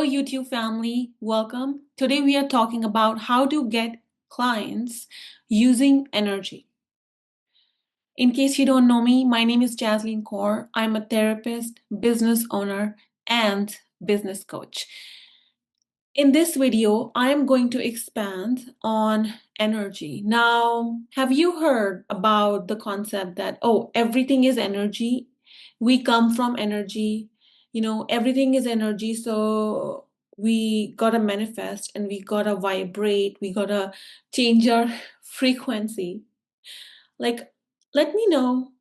YouTube family. Welcome. Today we are talking about how to get clients using energy. In case you don't know me, my name is Jasleen Kaur. I'm a therapist, business owner, and business coach. In this video, I am going to expand on energy. Now, have you heard about the concept that, oh, everything is energy? We come from energy. Everything is energy. So we gotta manifest and we gotta vibrate. We gotta change our frequency. Like, let me know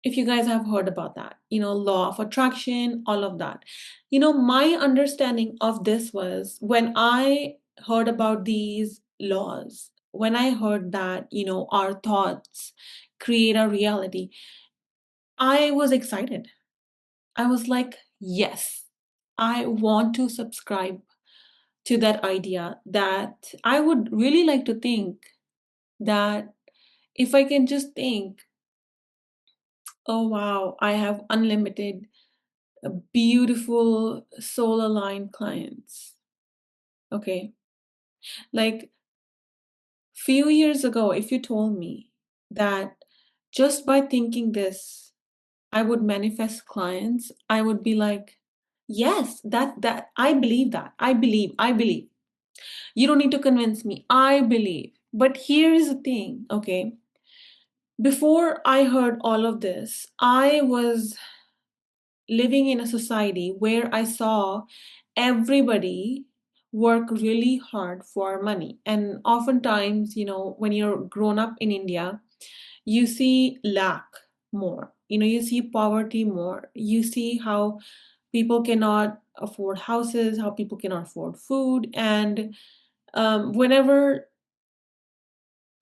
if you guys have heard about that, law of attraction, all of that. My understanding of this was when I heard about these laws, when I heard that, our thoughts create our reality, I was excited. I was like, yes, I want to subscribe to that idea that I would really like to think that if I can just think, oh wow, I have unlimited, beautiful soul aligned clients. Okay. Like few years ago, if you told me that just by thinking this, I would manifest clients, I would be like, yes, that I believe that. I believe. You don't need to convince me. I believe. But here is the thing, okay? Before I heard all of this, I was living in a society where I saw everybody work really hard for money. And oftentimes, when you're grown up in India, you see lack more. You see poverty more. You see how people cannot afford houses, how people cannot afford food. And whenever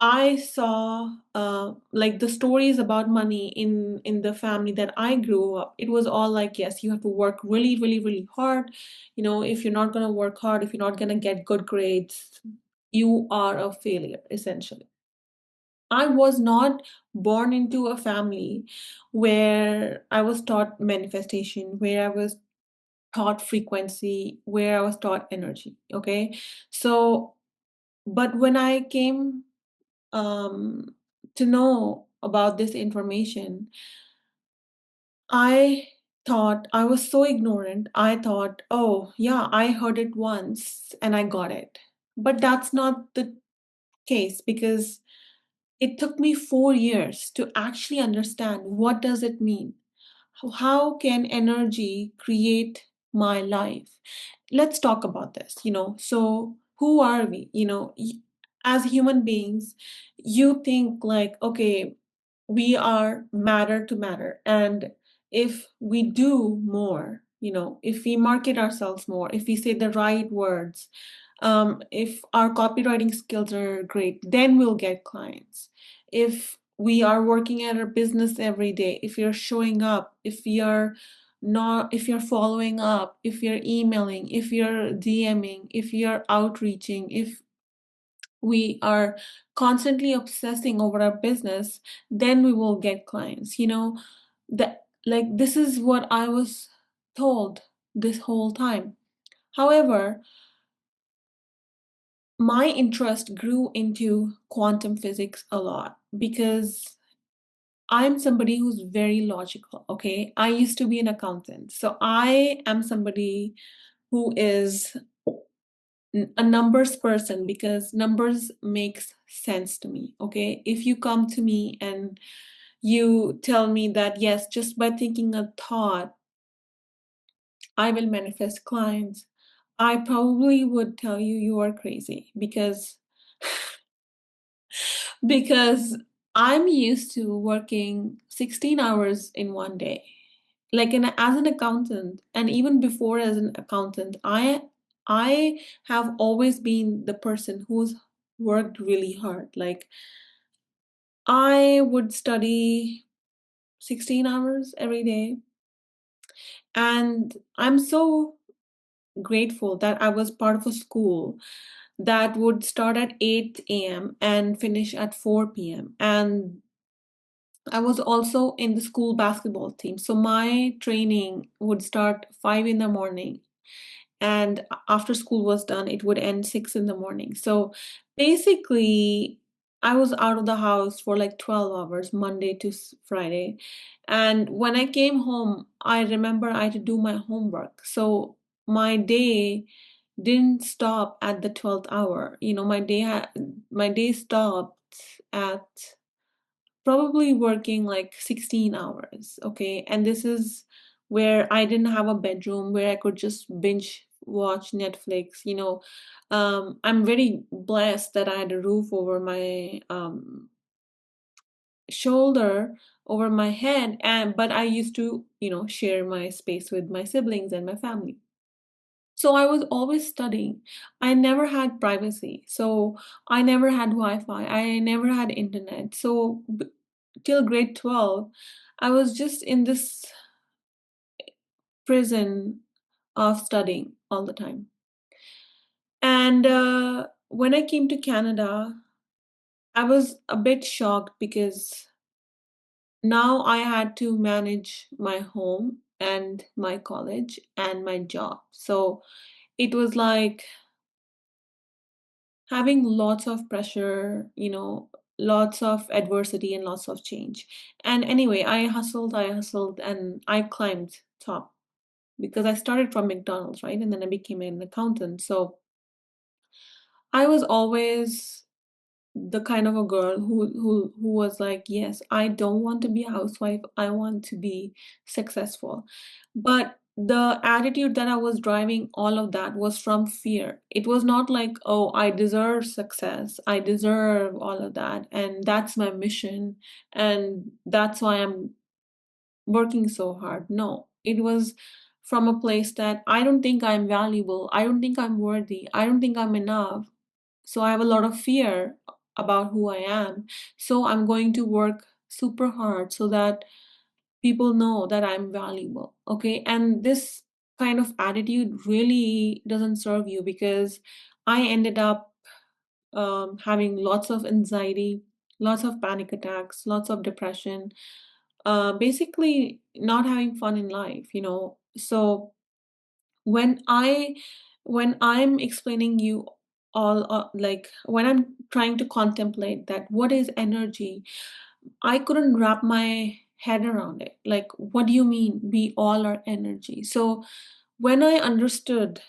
I saw like the stories about money in the family that I grew up. It was all like, yes, you have to work really, really, really hard. If you're not gonna work hard, if you're not gonna get good grades, you are a failure, essentially. I was not born into a family where I was taught manifestation, where I was taught frequency, where I was taught energy. Okay. So, but when I came um, to know about this information, I thought I was so ignorant. I thought, oh, yeah, I heard it once and I got it. But that's not the case because it took me 4 years to actually understand what does it mean. How can energy create my life? Let's talk about this. So who are we? As human beings, you think like, okay, we are matter to matter. And if we do more, if we market ourselves more, if we say the right words, if our copywriting skills are great, then we'll get clients. If we are working at our business every day, if you're showing up, if you're following up, if you're emailing, if you're DMing, if you're outreaching, if we are constantly obsessing over our business, then we will get clients. That, like, this is what I was told this whole time. However, my interest grew into quantum physics a lot because I'm somebody who's very logical. Okay, I used to be an accountant, so I am somebody who is a numbers person because numbers makes sense to me. Okay, if you come to me and you tell me that yes, just by thinking a thought I will manifest clients, I probably would tell you you are crazy because I'm used to working 16 hours in one day. Like as an accountant, and even before as an accountant, I have always been the person who's worked really hard. Like I would study 16 hours every day, and I'm so grateful that I was part of a school that would start at 8 a.m. and finish at 4 p.m. And I was also in the school basketball team. So my training would start 5 in the morning and after school was done, it would end 6 in the morning. So basically, I was out of the house for like 12 hours, Monday to Friday. And when I came home, I remember I had to do my homework. So my day didn't stop at the 12th hour. My day stopped at probably working like 16 hours. Okay. And this is where I didn't have a bedroom where I could just binge watch Netflix. I'm very blessed that I had a roof over my shoulder, over my head, and but I used to, share my space with my siblings and my family. So I was always studying. I never had privacy. So I never had Wi-Fi. I never had internet. So till grade 12, I was just in this prison of studying all the time. And when I came to Canada, I was a bit shocked because now I had to manage my home and my college and my job. So it was like having lots of pressure, lots of adversity and lots of change. And anyway, I hustled, and I climbed top because I started from McDonald's, right? And then I became an accountant. So I was always the kind of a girl who was like, yes, I don't want to be a housewife, I want to be successful. But the attitude that I was driving all of that was from fear. It was not like, oh, I deserve success, I deserve all of that, and that's my mission, and that's why I'm working so hard. No, it was from a place that I don't think I'm valuable, I don't think I'm worthy, I don't think I'm enough. So I have a lot of fear about who I am. So I'm going to work super hard so that people know that I'm valuable. Okay. And this kind of attitude really doesn't serve you, because I ended up having lots of anxiety, lots of panic attacks, lots of depression, basically not having fun in life. So when I when I'm explaining you all, like when I'm trying to contemplate that what is energy, I couldn't wrap my head around it. Like, what do you mean we all are energy? So when I understood,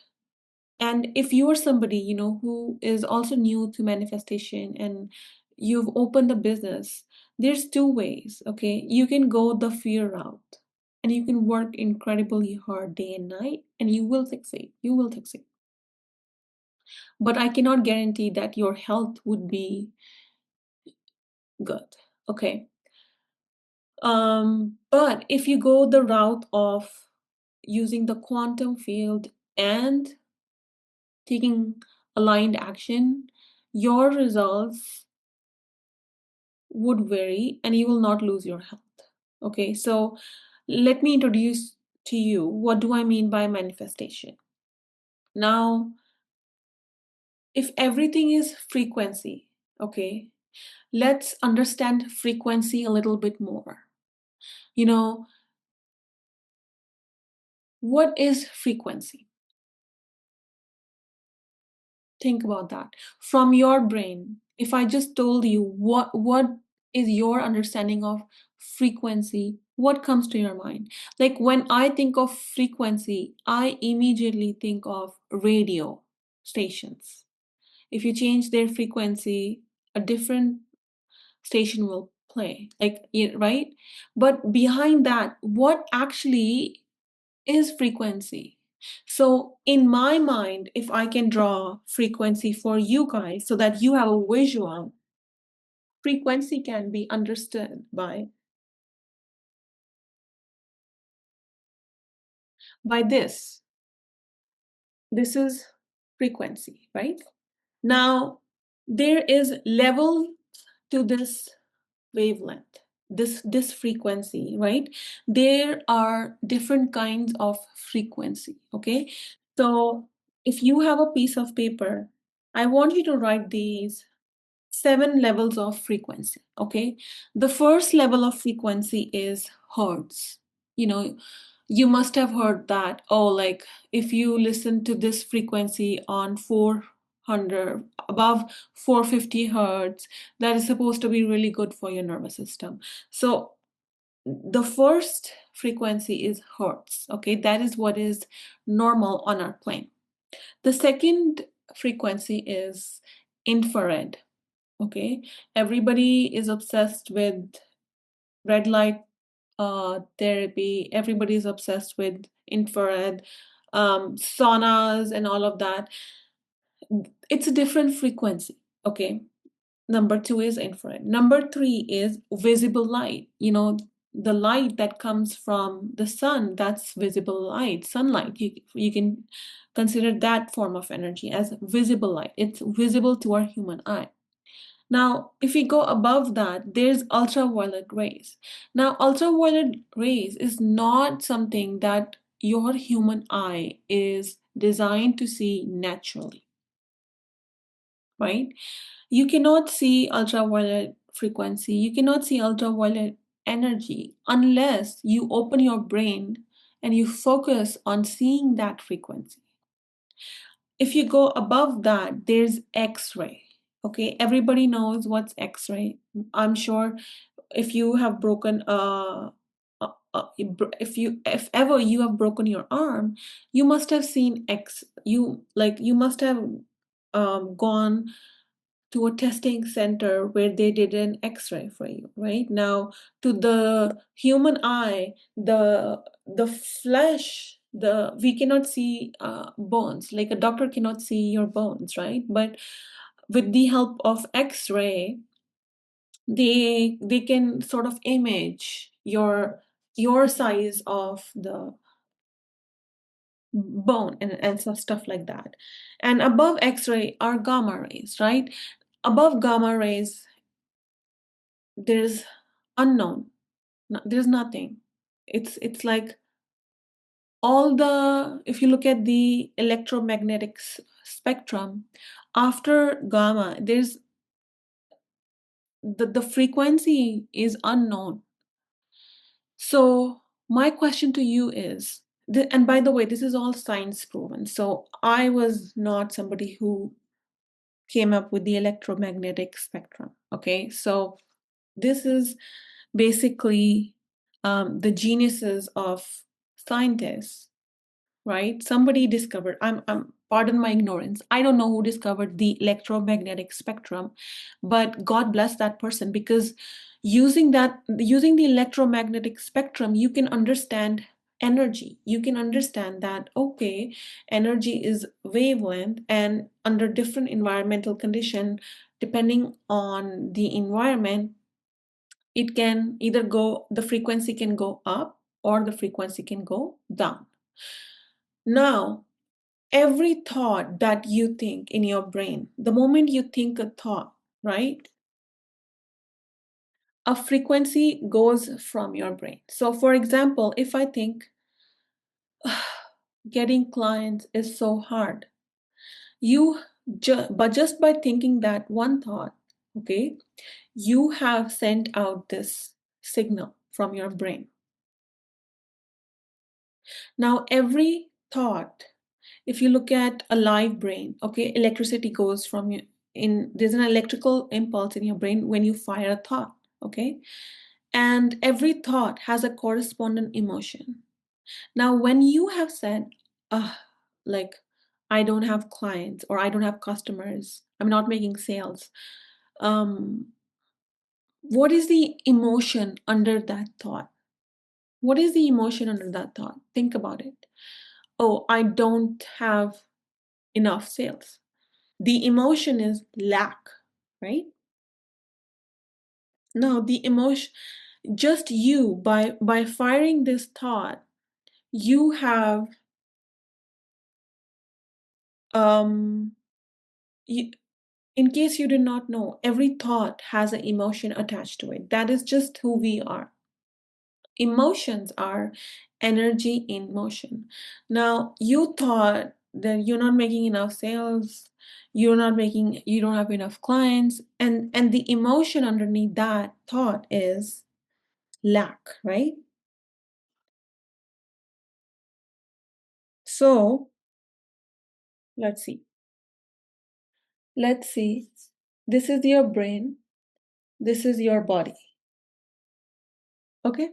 and if you are somebody, who is also new to manifestation and you've opened a business, there's two ways, okay? You can go the fear route and you can work incredibly hard day and night and you will succeed. You will succeed. But I cannot guarantee that your health would be good, okay? But if you go the route of using the quantum field and taking aligned action, your results would vary and you will not lose your health. Okay, so let me introduce to you what do I mean by manifestation. Now, if everything is frequency, okay, let's understand frequency a little bit more. You know, what is frequency? Think about that. From your brain, if I just told you what is your understanding of frequency, what comes to your mind? Like when I think of frequency, I immediately think of radio stations. If you change their frequency, a different station will play. Like, right? But behind that, what actually is frequency? So, in my mind, if I can draw frequency for you guys so that you have a visual, frequency can be understood by this. This is frequency, right? Now, there is level to this wavelength, this frequency, right? There are different kinds of frequency, okay? So if you have a piece of paper, I want you to write these 7 levels of frequency, okay? The first level of frequency is hertz. You know, You must have heard that, oh, like if you listen to this frequency on 400, above 450 hertz, that is supposed to be really good for your nervous system. So the first frequency is hertz, okay? That is what is normal on our plane. The second frequency is infrared, okay? Everybody is obsessed with red light therapy. Everybody's obsessed with infrared saunas and all of that. It's a different frequency, okay? Number two is infrared. Number three is visible light. You know, the light that comes from the sun, that's visible light, sunlight. You can consider that form of energy as visible light. It's visible to our human eye. Now, if we go above that, there's ultraviolet rays. Now, ultraviolet rays is not something that your human eye is designed to see naturally, right? You cannot see ultraviolet frequency, you cannot see ultraviolet energy unless you open your brain and you focus on seeing that frequency. If you go above that, there's X-ray. Okay, everybody knows what's X-ray. I'm sure if you have broken if ever you have broken your arm, you must have seen you must have gone to a testing center where they did an X-ray for you, right? Now, to the human eye, the flesh, the we cannot see bones. Like a doctor cannot see your bones, right? But with the help of X-ray, they can sort of image your size of the bone and so stuff like that. And above X-ray are gamma rays, right? Above gamma rays, there's unknown. There's nothing. It's like all the if you look at the electromagnetic spectrum, after gamma, there's the frequency is unknown. So my question to you is, and by the way, this is all science proven. So I was not somebody who came up with the electromagnetic spectrum. Okay, so this is basically the geniuses of scientists, right? Somebody discovered, pardon my ignorance, I don't know who discovered the electromagnetic spectrum, but God bless that person, because using the electromagnetic spectrum, you can understand energy. You can understand that, okay, energy is wavelength, and under different environmental condition, depending on the environment, it can either go, the frequency can go up or the frequency can go down. Now, every thought that you think in your brain, the moment you think a thought, right, a frequency goes from your brain. So, for example, if I think getting clients is so hard, you but just by thinking that one thought, okay, you have sent out this signal from your brain. Now, every thought, if you look at a live brain, okay, electricity goes from you there's an electrical impulse in your brain when you fire a thought, okay? And every thought has a corresponding emotion. Now, when you have said, like, I don't have clients or I don't have customers, I'm not making sales, um, what is the emotion under that thought? What is the emotion under that thought? Think about it. Oh, I don't have enough sales. The emotion is lack, right? Now, the emotion, just you, by firing this thought, you have um you, in case you did not know, every thought has an emotion attached to it. That is just who we are. Emotions are energy in motion. Now, you thought that you're not making enough sales, you don't have enough clients, and the emotion underneath that thought is lack, right? So let's see. Let's see. This is your brain. This is your body. Okay?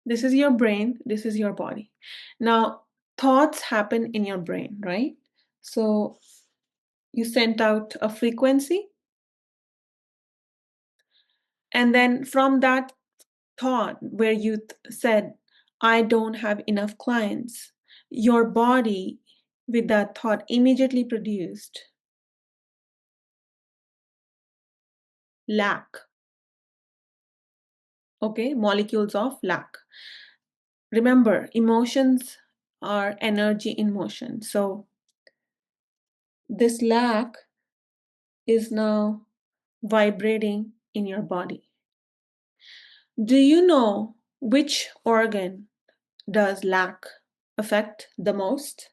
This is your brain. This is your body. Now, thoughts happen in your brain, right? So you sent out a frequency, and then from that thought where you said, I don't have enough clients, your body with that thought immediately produced lack. Okay, molecules of lack. Remember, emotions are energy in motion. So this lack is now vibrating in your body. Do you know which organ does lack affect the most?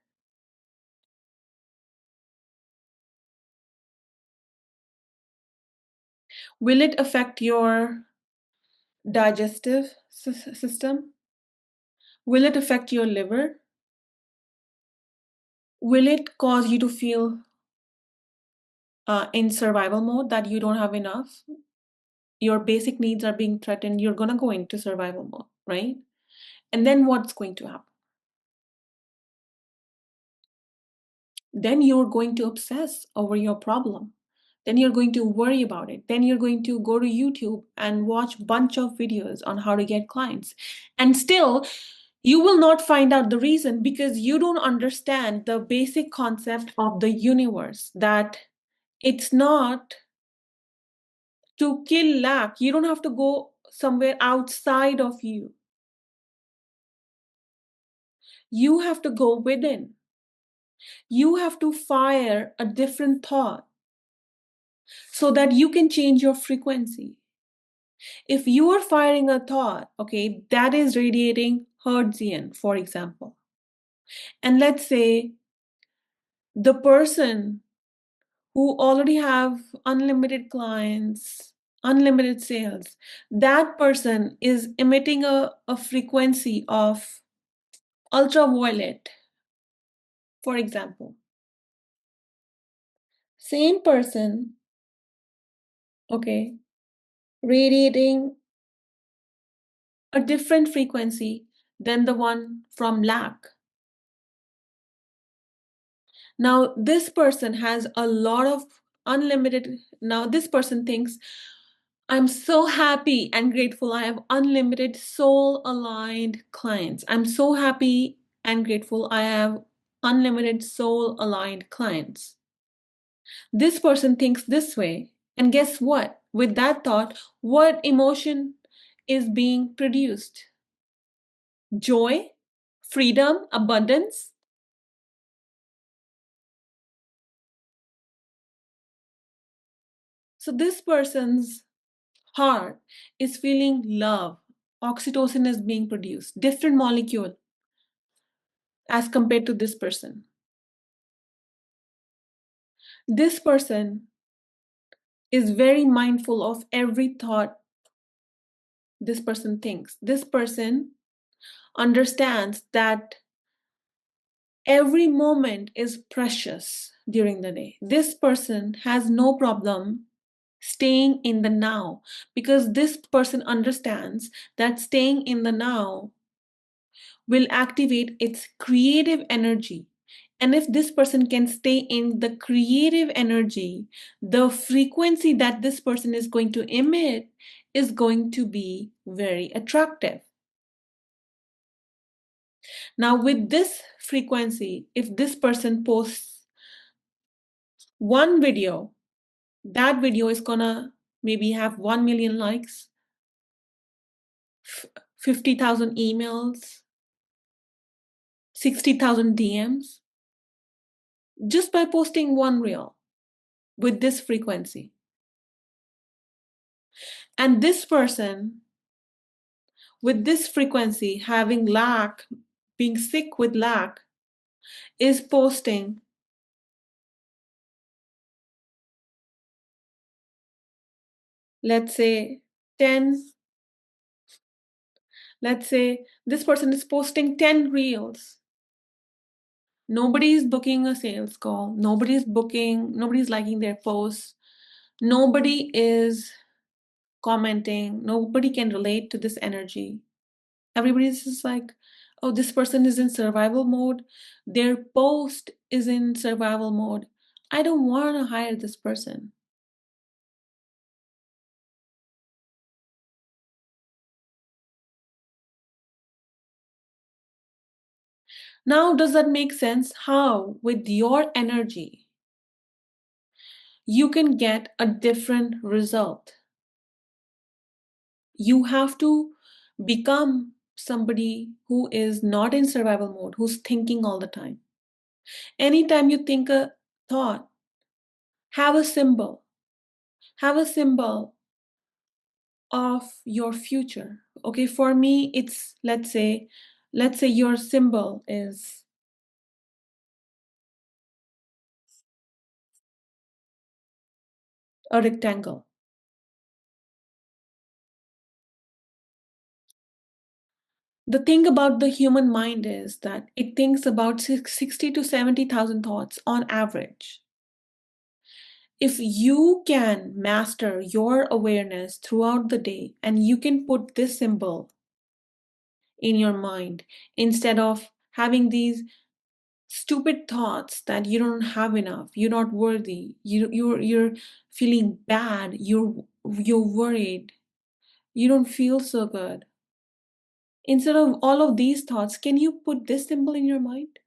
Will it affect your digestive system? Will it affect your liver? Will it cause you to feel in survival mode that you don't have enough? Your basic needs are being threatened. You're going to go into survival mode, right? And then what's going to happen? Then you're going to obsess over your problem. Then you're going to worry about it. Then you're going to go to YouTube and watch a bunch of videos on how to get clients. And still, you will not find out the reason because you don't understand the basic concept of the universe, that it's not to kill lack. You don't have to go somewhere outside of you. You have to go within. You have to fire a different thought so that you can change your frequency. If you are firing a thought, okay, that is radiating Hertzian, for example, and let's say the person who already have unlimited clients, unlimited sales, that person is emitting a frequency of ultraviolet, for example. Same person, okay, radiating a different frequency than the one from lack. Now, this person has a lot of unlimited. Now, this person thinks, I'm so happy and grateful. I have unlimited soul aligned clients. I'm so happy and grateful. I have unlimited soul aligned clients. This person thinks this way. And guess what? With that thought, what emotion is being produced? Joy, freedom, abundance. So this person's heart is feeling love. Oxytocin is being produced, different molecule as compared to this person. This person is very mindful of every thought this person thinks. This person understands that every moment is precious during the day. This person has no problem staying in the now because this person understands that staying in the now will activate its creative energy. And if this person can stay in the creative energy, the frequency that this person is going to emit is going to be very attractive. Now, with this frequency, if this person posts one video, that video is gonna maybe have 1 million likes, 50,000 emails, 60,000 DMs, just by posting one reel with this frequency. And this person with this frequency, having lack, being sick with lack, is posting let's say 10 Let's say this person is posting 10 reels. Nobody is booking a sales call. Nobody's liking their posts. Nobody is commenting. Nobody can relate to this energy. Everybody's just like, oh, this person is in survival mode. Their post is in survival mode. I don't want to hire this person. Now, does that make sense? How, with your energy, you can get a different result? You have to become somebody who is not in survival mode, who's thinking all the time. Anytime you think a thought, have a symbol. Have a symbol of your future. Okay, for me, it's let's say your symbol is a rectangle. The thing about the human mind is that it thinks about 60 to 70,000 thoughts on average. If you can master your awareness throughout the day and you can put this symbol in your mind instead of having these stupid thoughts that you don't have enough, you're not worthy, you're feeling bad, you're worried, you don't feel so good. Instead of all of these thoughts, can you put this symbol in your mind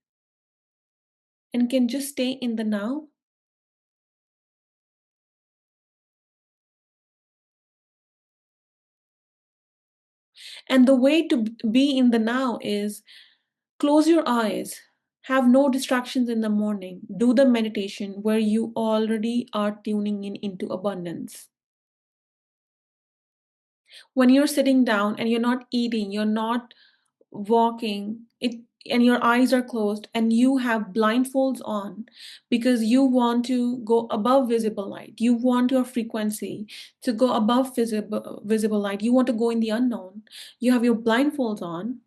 and can just stay in the now? And the way to be in the now is close your eyes, have no distractions in the morning, do the meditation where you already are tuning in into abundance. When you're sitting down and you're not eating, you're not walking, and your eyes are closed and you have blindfolds on because you want to go above visible light. You want your frequency to go above visible light. You want to go in the unknown. You have your blindfolds on.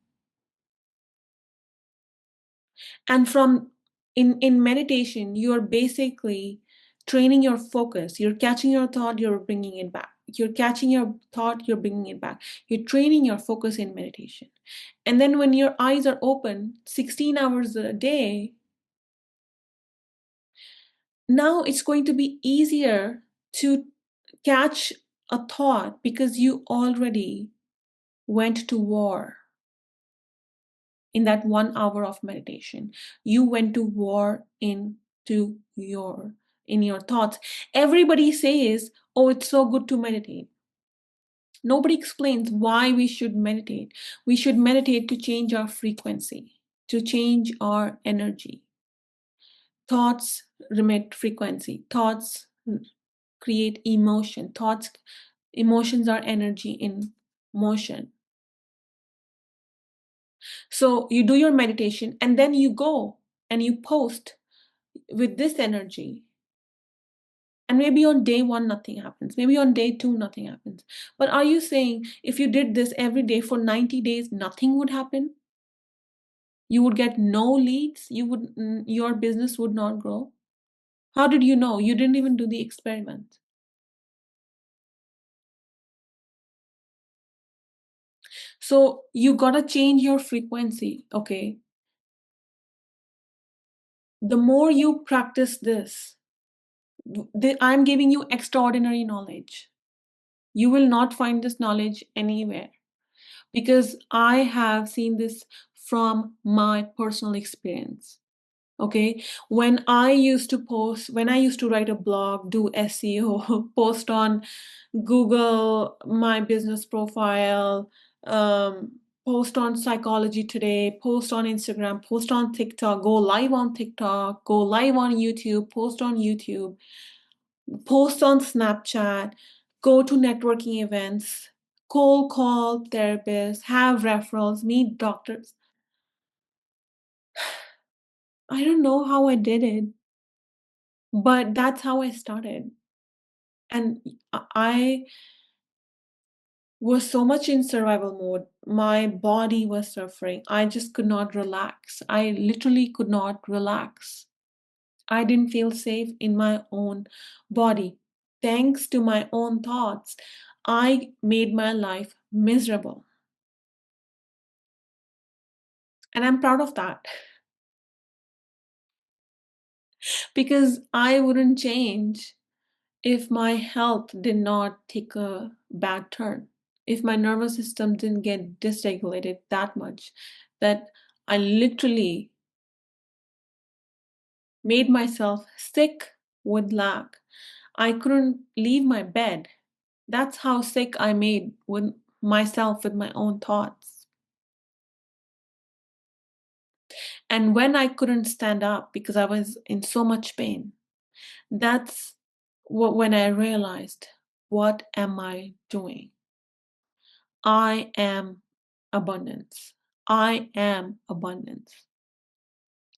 And from in meditation, you're basically training your focus. You're catching your thought, you're bringing it back. You're catching your thought, you're bringing it back. You're training your focus in meditation. And then when your eyes are open 16 hours a day, now it's going to be easier to catch a thought because you already went to war in that 1 hour of meditation. You went to war into your in your thoughts. Everybody says, oh, it's so good to meditate. Nobody explains why we should meditate. We should meditate to change our frequency, to change our energy. Thoughts remit frequency. Thoughts create emotion. Emotions are energy in motion. So you do your meditation and then you go and you post with this energy. And maybe on day one, nothing happens. Maybe on day two, nothing happens. But are you saying if you did this every day for 90 days, nothing would happen? You would get no leads? Your business would not grow? How did you know? You didn't even do the experiment. So you gotta change your frequency, okay? The more you practice this, I'm giving you extraordinary knowledge. You will not find this knowledge anywhere because I have seen this from my personal experience. Okay, when I used to write a blog, do SEO, post on Google, my business profile, post on Psychology Today, post on Instagram, post on TikTok, go live on TikTok, go live on YouTube, post on YouTube, post on Snapchat, go to networking events, cold call therapists, have referrals, meet doctors. I don't know how I did it, but that's how I started. And I was so much in survival mode. My body was suffering. I just could not relax. I literally could not relax. I didn't feel safe in my own body. Thanks to my own thoughts, I made my life miserable. And I'm proud of that because I wouldn't change if my health did not take a bad turn, if my nervous system didn't get dysregulated that much, that I literally made myself sick with lack. I couldn't leave my bed. That's how sick I made with myself with my own thoughts. And when I couldn't stand up because I was in so much pain, that's when I realized, what am I doing? I am abundance. I am abundance.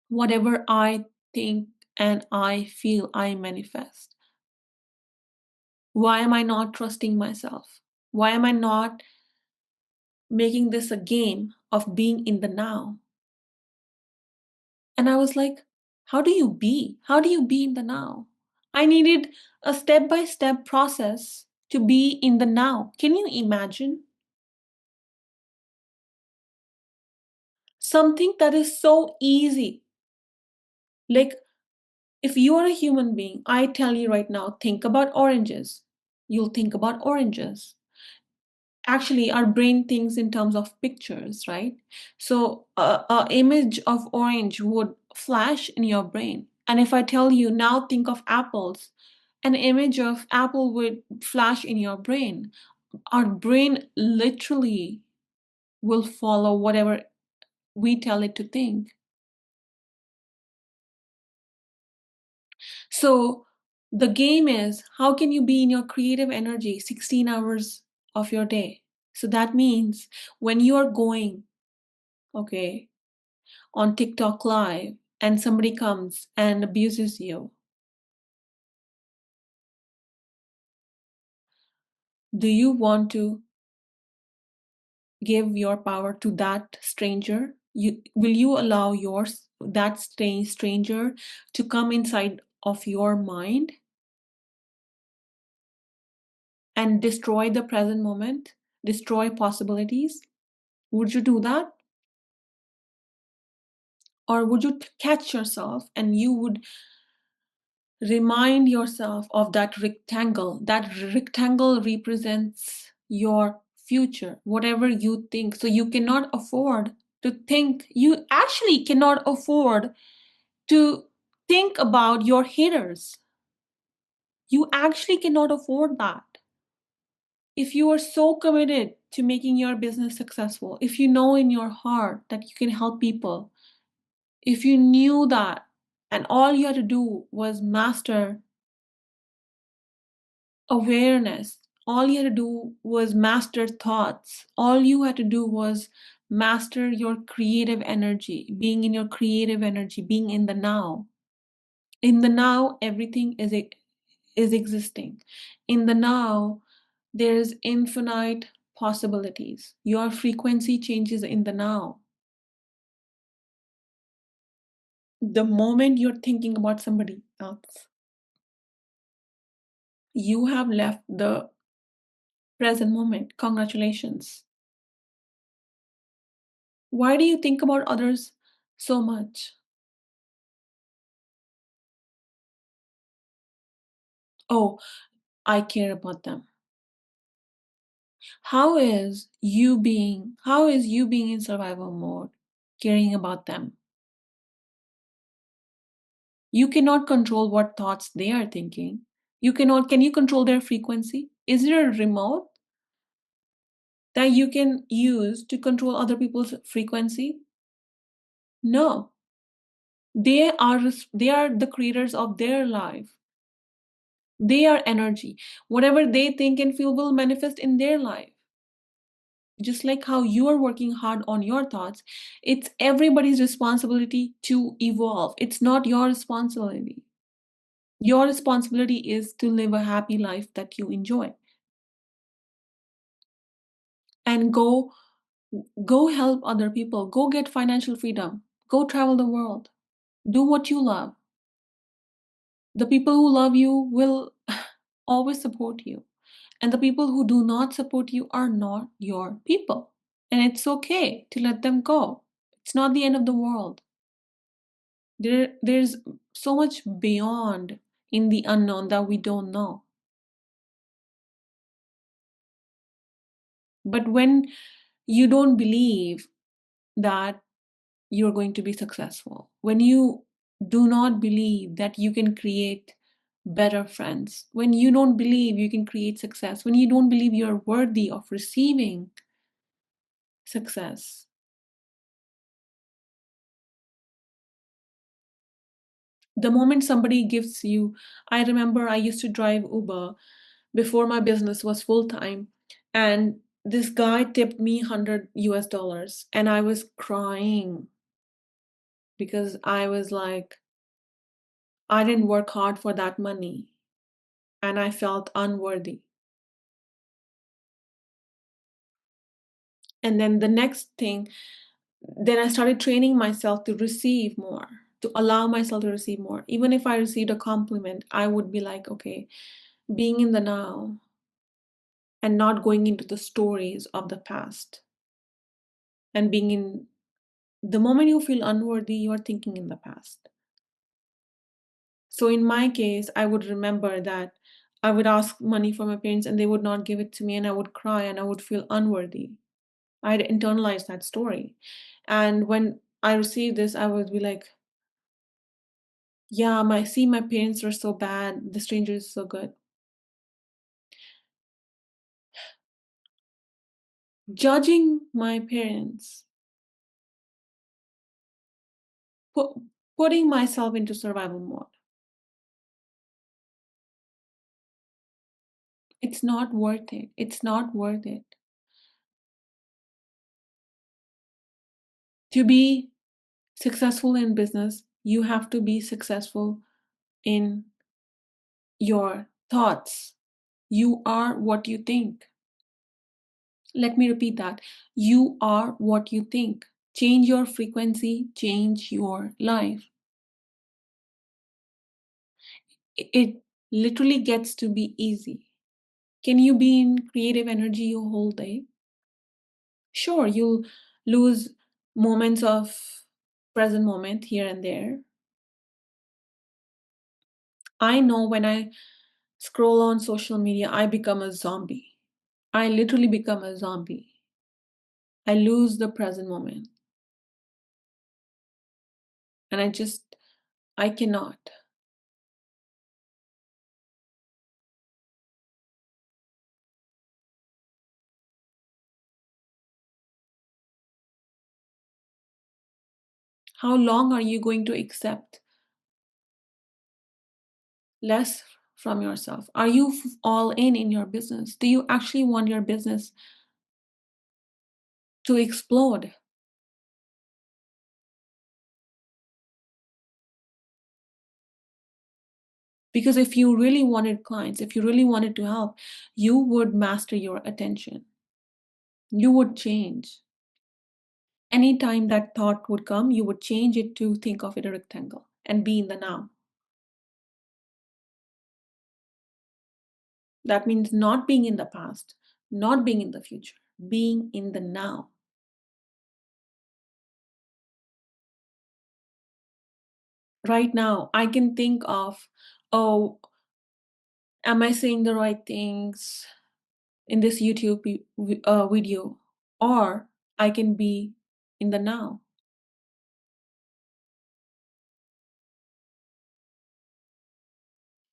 Whatever I think and I feel, I manifest. Why am I not trusting myself? Why am I not making this a game of being in the now? And I was like, how do you be? How do you be in the now? I needed a step by step process to be in the now. Can you imagine? Something that is so easy. Like, if you are a human being, I tell you right now, think about oranges. You'll think about oranges. Actually, our brain thinks in terms of pictures, right? So a image of orange would flash in your brain. And if I tell you now think of apples, an image of apple would flash in your brain. Our brain literally will follow whatever we tell it to think. So the game is, how can you be in your creative energy 16 hours of your day? So that means when you are going, okay, on TikTok live and somebody comes and abuses you, do you want to give your power to that stranger? Will you allow that stranger to come inside of your mind and destroy the present moment, destroy possibilities? Would you do that? Or would you catch yourself and you would remind yourself of that rectangle? That rectangle represents your future, whatever you think. So you cannot afford to think, you actually cannot afford to think about your haters. You actually cannot afford that. If you are so committed to making your business successful, if you know in your heart that you can help people, if you knew that and all you had to do was master awareness, all you had to do was master thoughts, all you had to do was master your creative energy, being in your creative energy, being in the now. In the now, everything is existing. In the now, there's infinite possibilities. Your frequency changes in the now. The moment you're thinking about somebody else, you have left the present moment. Congratulations. Why do you think about others so much? Oh, I care about them. How is you being in survival mode caring about them? You cannot control what thoughts they are thinking. Can you control their frequency? Is there a remote that you can use to control other people's frequency? No. They are the creators of their life. They are energy. Whatever they think and feel will manifest in their life. Just like how you are working hard on your thoughts, it's everybody's responsibility to evolve. It's not your responsibility. Your responsibility is to live a happy life that you enjoy. and go help other people, go get financial freedom, go travel the world, do what you love. The people who love you will always support you, and the people who do not support you are not your people, and it's okay to let them go. It's not the end of the world. There's so much beyond in the unknown that we don't know. But when you don't believe that you're going to be successful, when you do not believe that you can create better friends, when you don't believe you can create success, when you don't believe you're worthy of receiving success, the moment somebody gives you, I remember I used to drive Uber before my business was full time, and this guy tipped me 100 US dollars, and I was crying because I was like, I didn't work hard for that money, and I felt unworthy. And then the next thing, then I started training myself to receive more, to allow myself to receive more. Even if I received a compliment, I would be like, okay, being in the now and not going into the stories of the past, and being in the moment you feel unworthy, you are thinking in the past. So in my case, I would remember that I would ask money from my parents and they would not give it to me, and I would cry and I would feel unworthy. I'd internalized that story. And when I received this, I would be like, yeah, my parents are so bad, the stranger is so good. Judging my parents, pu- putting myself into survival mode. It's not worth it. It's not worth it. To be successful in business, you have to be successful in your thoughts. You are what you think. Let me repeat that. You are what you think. Change your frequency, change your life. It literally gets to be easy. Can you be in creative energy your whole day? Sure, you'll lose moments of present moment here and there. I know when I scroll on social media, I become a zombie. I literally become a zombie. I lose the present moment. And I cannot. How long are you going to accept less from yourself? Are you all in your business? Do you actually want your business to explode? Because if you really wanted clients, if you really wanted to help, you would master your attention. You would change. Anytime that thought would come, you would change it to think of it a rectangle and be in the now. That means not being in the past, not being in the future, being in the now. Right now, I can think of, oh, am I saying the right things in this YouTube video? Or I can be in the now.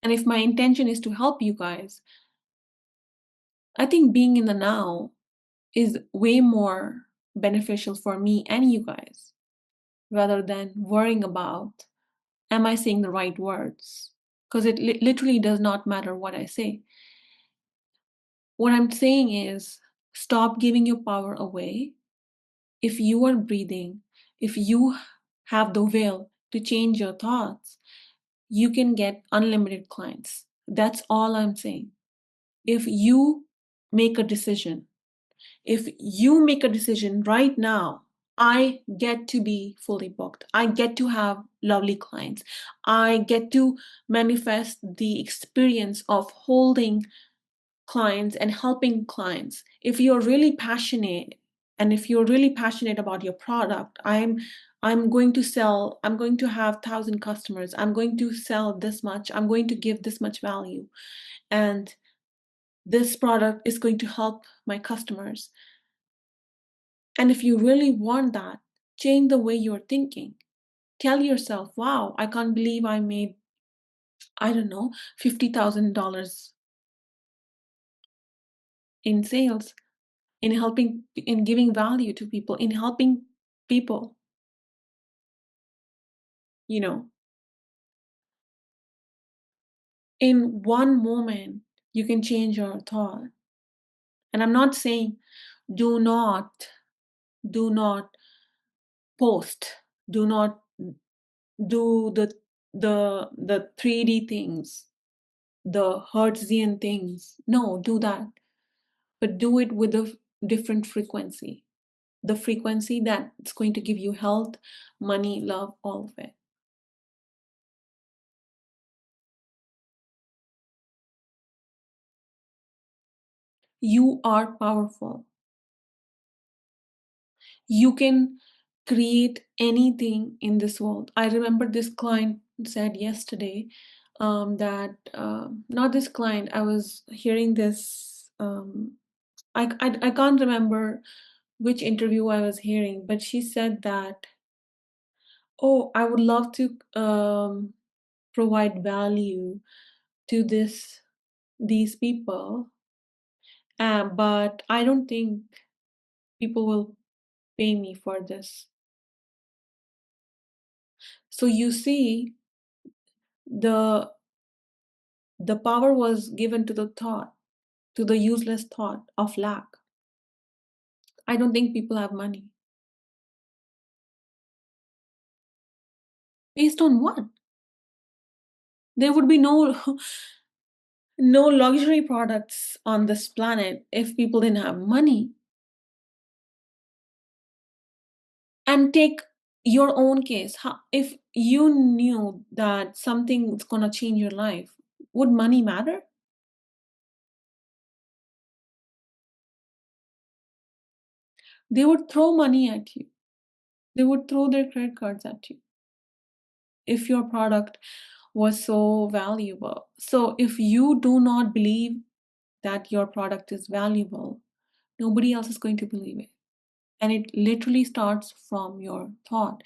And if my intention is to help you guys, I think being in the now is way more beneficial for me and you guys rather than worrying about, am I saying the right words? Because it literally does not matter what I say. What I'm saying is, stop giving your power away. If you are breathing, if you have the will to change your thoughts, you can get unlimited clients. That's all I'm saying. If you make a decision, If you make a decision right now, I get to be fully booked. I get to have lovely clients. I get to manifest the experience of holding clients and helping clients. If you're really passionate, and if you're really passionate about your product, I'm going to sell, I'm going to have 1,000 customers, I'm going to sell this much, I'm going to give this much value, and this product is going to help my customers. And if you really want that, change the way you're thinking. Tell yourself, wow, I can't believe I made, I don't know, $50,000 in sales, in helping, in giving value to people, in helping people, you know. In one moment, you can change your thought. And I'm not saying do not, do not post, do not do the 3D things, the Hertzian things. No, do that. But do it with a different frequency. The frequency that's going to give you health, money, love, all of it. You are powerful. You can create anything in this world. I remember this client said yesterday that, not this client, I was hearing this, I can't remember which interview I was hearing, but she said that, oh, I would love to provide value to these people, but I don't think people will pay me for this. So you see, the the power was given to the thought, to the useless thought of lack. I don't think people have money. Based on what? There would be no no luxury products on this planet if people didn't have money. And take your own case. If you knew that something's gonna change your life, would money matter? They would throw money at you. They would throw their credit cards at you if your product was so valuable. So if you do not believe that your product is valuable, nobody else is going to believe it. And it literally starts from your thought.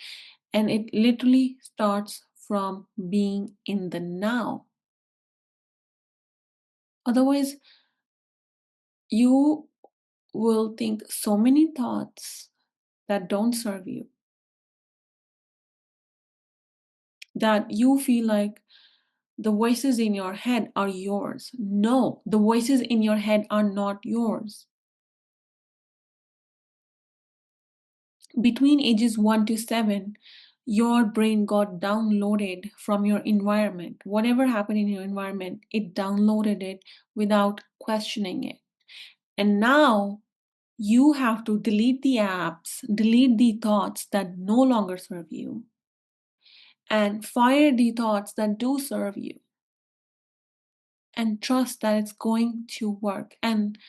And it literally starts from being in the now. Otherwise, you will think so many thoughts that don't serve you, that you feel like the voices in your head are yours. No, the voices in your head are not yours. Between ages 1 to 7, your brain got downloaded from your environment. Whatever happened in your environment, it downloaded it without questioning it. And now you have to delete the apps, delete the thoughts that no longer serve you, and fire the thoughts that do serve you, and trust that it's going to work. And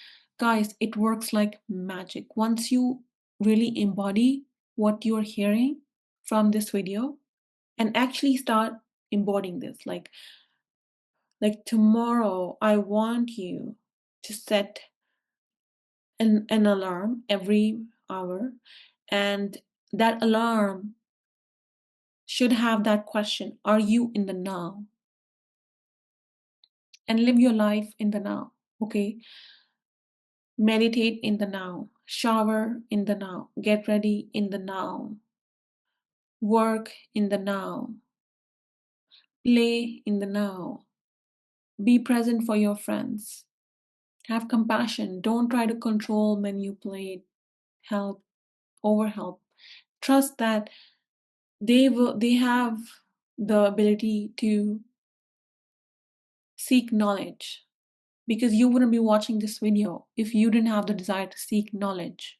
guys, it works like magic. Once you really embody what you're hearing from this video and actually start embodying this, like tomorrow, I want you to set an alarm every hour, and that alarm should have that question, are you in the now? And live your life in the now. Okay, meditate in the now, shower in the now, get ready in the now, work in the now, play in the now, be present for your friends, have compassion, don't try to control, manipulate, help, overhelp. Trust that they have the ability to seek knowledge. because you wouldn't be watching this video if you didn't have the desire to seek knowledge.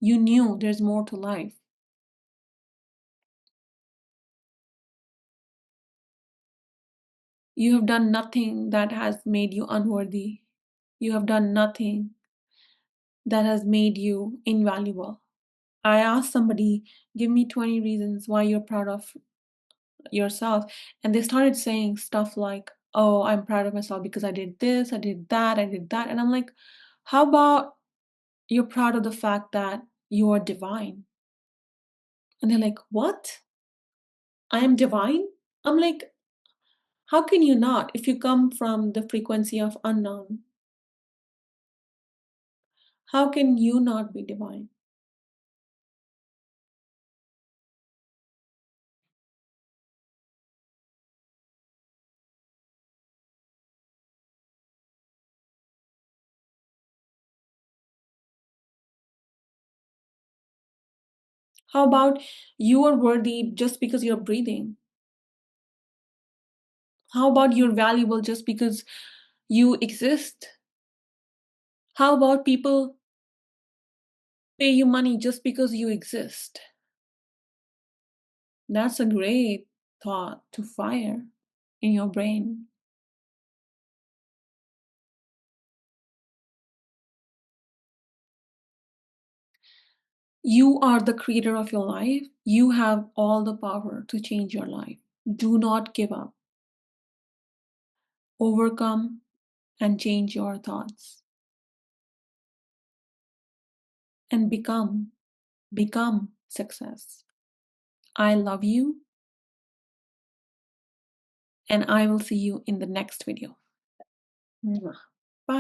You knew there's more to life. You have done nothing that has made you unworthy. You have done nothing that has made you invaluable. I asked somebody, give me 20 reasons why you're proud of yourself. And they started saying stuff like, oh, I'm proud of myself because I did this, I did that, I did that. And I'm like, how about you're proud of the fact that you are divine? And they're like, what? I am divine? I'm like, how can you not if you come from the frequency of unknown? How can you not be divine? How about you are worthy just because you're breathing? How about you're valuable just because you exist? How about people pay you money just because you exist? That's a great thought to fire in your brain. You are the creator of your life. You have all the power to change your life. Do not give up. Overcome and change your thoughts and become success. I love you and I will see you in the next video. Mwah.